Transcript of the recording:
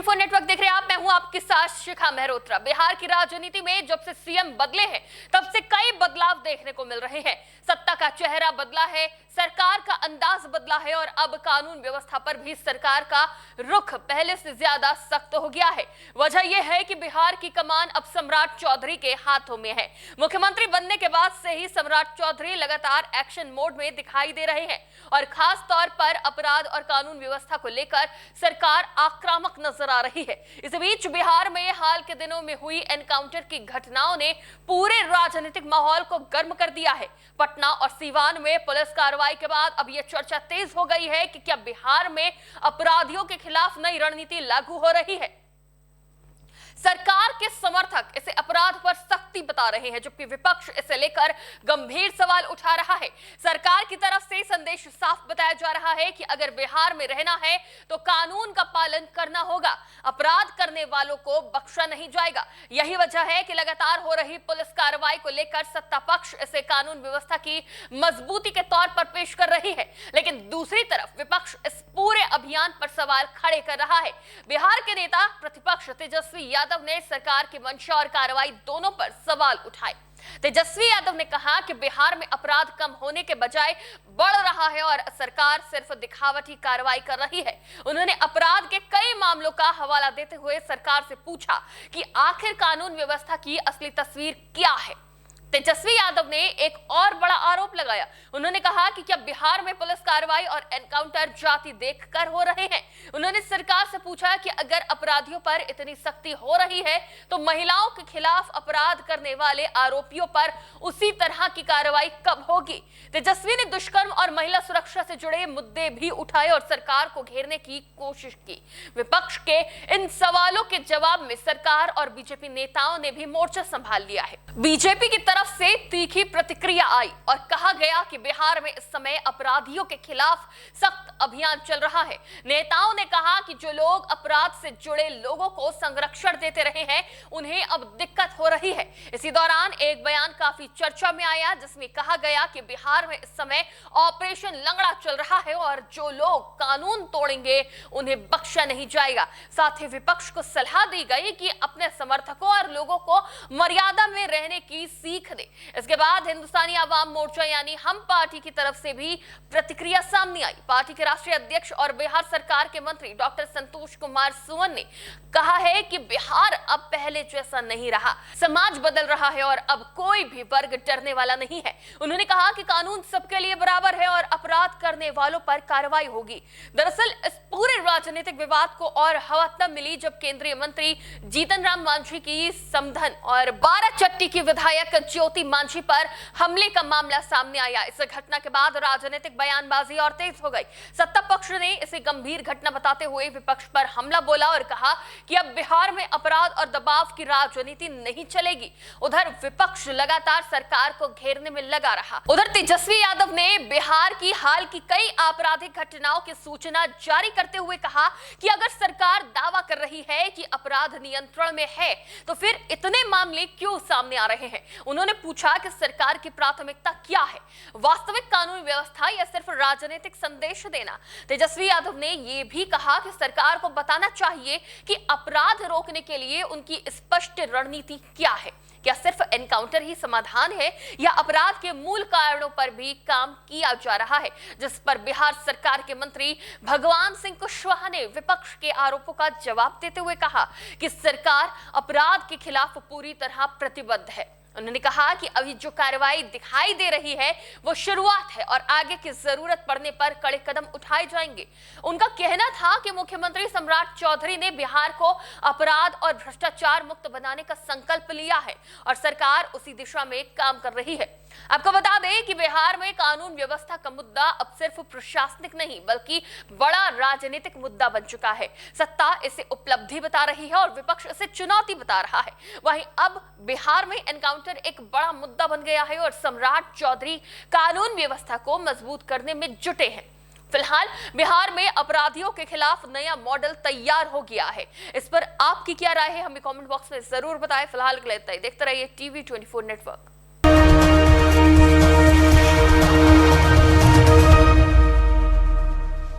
24 network देख रहे हैं आप। मैं हूं आपके साथ शिखा मेहरोत्रा। बिहार की राजनीति में जब से सीएम बदले हैं तब से कई बदलाव देखने को मिल रहे हैं। सत्ता का चेहरा बदला है, सरकार का अंदाज बदला है और अब कानून व्यवस्था पर भी सरकार का रुख पहले से ज्यादा सख्त हो गया है। वजह यह है कि बिहार की कमान अब सम्राट चौधरी के हाथों में है। मुख्यमंत्री बनने के बाद से ही सम्राट चौधरी लगातार एक्शन मोड में दिखाई दे रहे हैं और खास तौर पर अपराध और कानून व्यवस्था को लेकर सरकार आक्रामक नजर आ रही है। इस बीच बिहार में हाल के दिनों में हुई एनकाउंटर की घटनाओं ने पूरे राजनीतिक माहौल को गर्म कर दिया है। पटना और सीवान में पुलिस कार्रवाई के बाद अब यह चर्चा तेज हो गई है कि क्या बिहार में अपराधियों के खिलाफ नई रणनीति लागू हो रही है। सरकार के समर्थक इसे अपराध पर सख्ती बता रहे हैं, जबकि विपक्ष इसे लेकर गंभीर सवाल उठा रहा है। सरकार की तरफ से संदेश साफ बताया जा रहा है कि अगर बिहार में रहना है तो कानून का पालन करना होगा, अपराध करने वालों को बख्शा नहीं जाएगा। यही वजह है कि लगातार हो रही पुलिस कार्रवाई को लेकर सत्ता पक्ष इसे कानून व्यवस्था की मजबूती के तौर पर पेश कर रही है, लेकिन दूसरी तरफ विपक्ष इस पूरे अभियान पर सवाल खड़े कर रहा है। बिहार के नेता प्रतिपक्ष तेजस्वी यादव ने सरकार की मंशा और कार्रवाई दोनों पर सवाल उठाए। तेजस्वी यादव ने कहा कि बिहार में अपराध कम होने के बजाय बढ़ रहा है और सरकार सिर्फ दिखावटी कार्रवाई कर रही है। उन्होंने अपराध के कई मामलों का हवाला देते हुए सरकार से पूछा कि आखिर कानून व्यवस्था की असली तस्वीर क्या है। तेजस्वी यादव ने एक और बड़ा आरोप लगाया। उन्होंने कहा कि क्या बिहार में पुलिस कार्रवाई और एनकाउंटर जाति देखकर हो रहे हैं। उन्होंने सरकार से पूछा कि अगर अपराधियों पर इतनी सख्ती हो रही है तो महिलाओं के खिलाफ अपराध करने वाले आरोपियों पर उसी तरह की कार्रवाई कब होगी। तेजस्वी ने दुष्कर्म और महिला सुरक्षा से जुड़े मुद्दे भी उठाए और सरकार को घेरने की कोशिश की। विपक्ष के इन सवालों के जवाब में सरकार और बीजेपी नेताओं ने भी मोर्चा संभाल लिया है। बीजेपी की तरफ से तीखी प्रतिक्रिया आई और कहा गया कि बिहार में इस समय अपराधियों के खिलाफ सख्त अभियान चल रहा है। नेताओं ने कहा कि जो लोग अपराध से जुड़े लोगों को संरक्षण देते रहे हैं उन्हें अब दिक्कत हो रही है। इसी दौरान एक बयान काफी चर्चा में आया जिसमें कहा गया कि बिहार में इस समय ऑपरेशन लंगड़ा चल रहा है और जो लोग कानून तोड़ेंगे उन्हें बख्शा नहीं जाएगा। साथ ही विपक्ष को सलाह दी गई कि अपने समर्थकों और लोगों को मर्यादा में रहने की सीख दे। इसके बाद हिंदुस्तानी आवाम मोर्चा यानी हम पार्टी की तरफ से भी प्रतिक्रिया सामने आई। पार्टी के राष्ट्रीय अध्यक्ष और बिहार सरकार के मंत्री डॉक्टर संतोष कुमार सुमन ने कहा है कि बिहार अब पहले जैसा नहीं रहा, समाज बदल रहा है और अब कोई भी वर्ग डरने वाला नहीं है। उन्होंने कहा कि कानून सबके लिए बराबर है और अपराध करने वालों पर कार्रवाई होगी। दरअसल इस पूरे राजनीतिक विवाद को और हवा तब मिली जब केंद्रीय मंत्री जीतन राम मांझी की समधन और बाराचट्टी की विधायक ज्योति मांझी पर हमले का मामला सामने आया। इस घटना के बाद राजनीतिक बयानबाजी और तेज हो गई। सत्ता पक्ष ने इसे गंभीर घटना बताते हुए विपक्ष पर हमला बोला और कहा कि अब बिहार में अपराध और दबाव की राजनीति नहीं चलेगी। उधर विपक्ष लगातार सरकार को घेरने में लगा रहा। उधर तेजस्वी यादव ने बिहार की हाल की कई आपराधिक घटनाओं की सूचना जारी करते हुए कहा कि अगर सरकार दावा कर रही है कि अपराध नियंत्रण में है तो फिर इतने मामले क्यों सामने आ रहे हैं। उन्होंने पूछा कि सरकार की प्राथमिकता क्या है, वास्तविक कानून व्यवस्था या सिर्फ राजनीतिक संदेश देना। तेजस्वी यादव ने यह भी कहा कि सरकार को बताना चाहिए कि अपराध रोकने के लिए उनकी स्पष्ट रणनीति क्या है। क्या सिर्फ एनकाउंटर ही समाधान है या अपराध के मूल कारणों पर भी काम किया जा रहा है, जिस पर बिहार सरकार के मंत्री भगवान सिंह कुशवाहा ने विपक्ष के आरोपों का जवाब देते हुए कहा कि सरकार अपराध के खिलाफ पूरी तरह प्रतिबद्ध है। उन्होंने कहा कि अभी जो कार्रवाई दिखाई दे रही है वो शुरुआत है और आगे की जरूरत पड़ने पर कड़े कदम उठाए जाएंगे। उनका कहना था कि मुख्यमंत्री सम्राट चौधरी ने बिहार को अपराध और भ्रष्टाचार मुक्त बनाने का संकल्प लिया है और सरकार उसी दिशा में काम कर रही है। आपको बता दें कि बिहार में कानून व्यवस्था का मुद्दा अब सिर्फ प्रशासनिक नहीं बल्कि बड़ा राजनीतिक मुद्दा बन चुका है। सत्ता इसे उपलब्धि बता रही है और विपक्ष इसे चुनौती बता रहा है। वहीं अब बिहार में एनकाउंटर एक बड़ा मुद्दा बन गया है और सम्राट चौधरी कानून व्यवस्था को मजबूत करने में जुटे हैं। फिलहाल बिहार में अपराधियों के खिलाफ नया मॉडल तैयार हो गया है। इस पर आपकी क्या राय है हमें कमेंट बॉक्स में जरूर बताएं। फिलहाल के लिए देखते रहिए TV 24 नेटवर्क।